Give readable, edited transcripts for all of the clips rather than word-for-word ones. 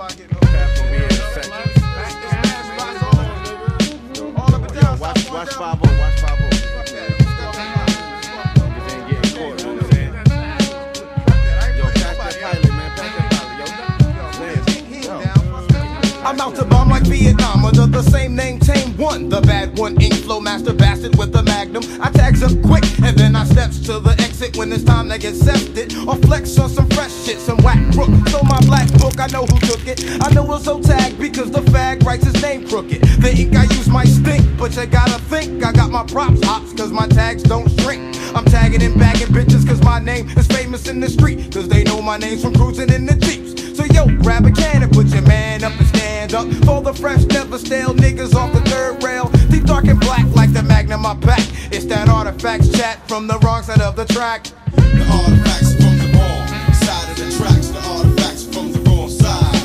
Watch 5-0, watch 5-0. Niggas ain't getting caught, you know what I'm saying? Yo, pass that pilot, man, pass that pilot, yo. I'm out to bomb like Vietnam under the same name, Tame One. The bad one, ink flow master bastard with the magnum. I tags up quick and then I steps to the exit when it's time to get sefted. Or flex on some fresh shit, some whack crook. So my black book, I know who took it. I know it's so tagged because the fag writes his name crooked. The ink I use might stink, but you gotta think I got my props hops cause my tags don't shrink. I'm tagging and bagging bitches cause my name is famous in the street. Cause they know my name's from cruising in the Jeeps. So yo, grab a can and put your man up and stand up for the fresh, never stale niggas off the third rail. Deep dark and black like the magnum I pack. It's that artifacts chat from the wrong side of the track. The artifacts from the wrong side of the tracks. The artifacts from the wrong side.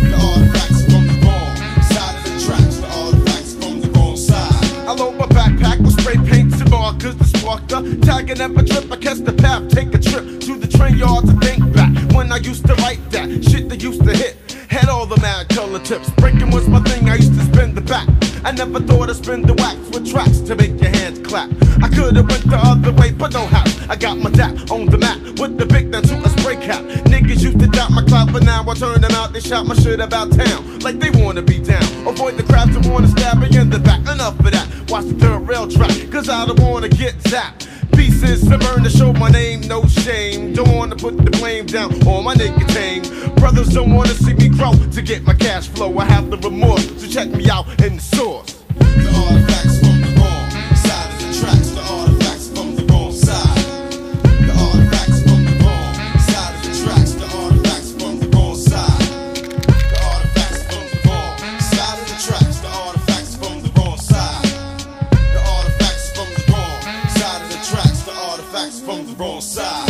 The artifacts from the wrong side of the tracks. The artifacts from the wrong side. I load my backpack with spray paints and markers to spark the tagging up a trip. I catch the path, take a trip to the train yard to think back when I used to write that shit that used to hit. Had all the mad color tips. Breaking was my thing, I used to spin the back. I never thought I'd spin the wax with tracks to make your hands clap. I could've went the other way, but no how. I got my dap on the map with the big down to a spray cap. Niggas used to doubt my clout, but now I turn them out. They shout my shit about town like they wanna be down. Avoid the crowds that wanna stab me in the back. Enough of that, watch the third rail track, cause I don't wanna get zapped. Pieces to burn to show my name, no shame. Don't wanna put the blame down on my nicotine. Brothers don't wanna see me grow to get my cash flow. I have the remorse, so check me out in the source. The artifacts from the wrong side of the tracks. The artifacts from the wrong side. The artifacts from the wrong side of the tracks. The artifacts from the wrong side. The artifacts from the wrong side of the tracks. The artifacts from the wrong side. The artifacts from the wrong side of the tracks. The artifacts from the wrong side.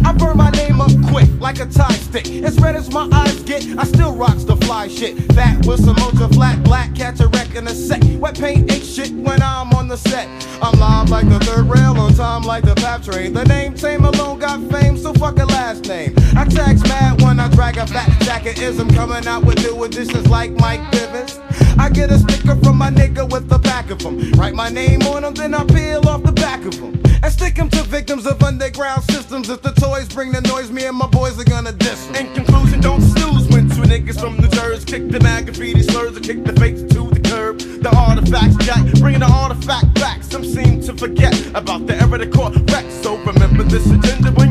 I burn my name up quick like a tie stick. As red as my eyes get, I still rocks the fly shit. That with some ultra flat black, catch a wreck in a sec. Wet paint ain't shit when I'm on the set. I'm live like the third rail, on time like the pap train. The name Tame alone got fame, so fuck a last name. I tax mad when I drag a fat jacket-ism, coming out with new additions like Mike Bivens. I get a sticker from my nigga with the back of them. Write my name on them, then I peel off the back of them. And stick them to victims of underground systems. If the toys bring the noise, me and my boys are gonna diss them. In conclusion, don't snooze when two niggas from New Jersey kick the mag graffiti slurs or kick the fakes to the curb. The artifacts jack, bringing the artifact back. Some seem to forget about the era that caught wreck. So remember this agenda when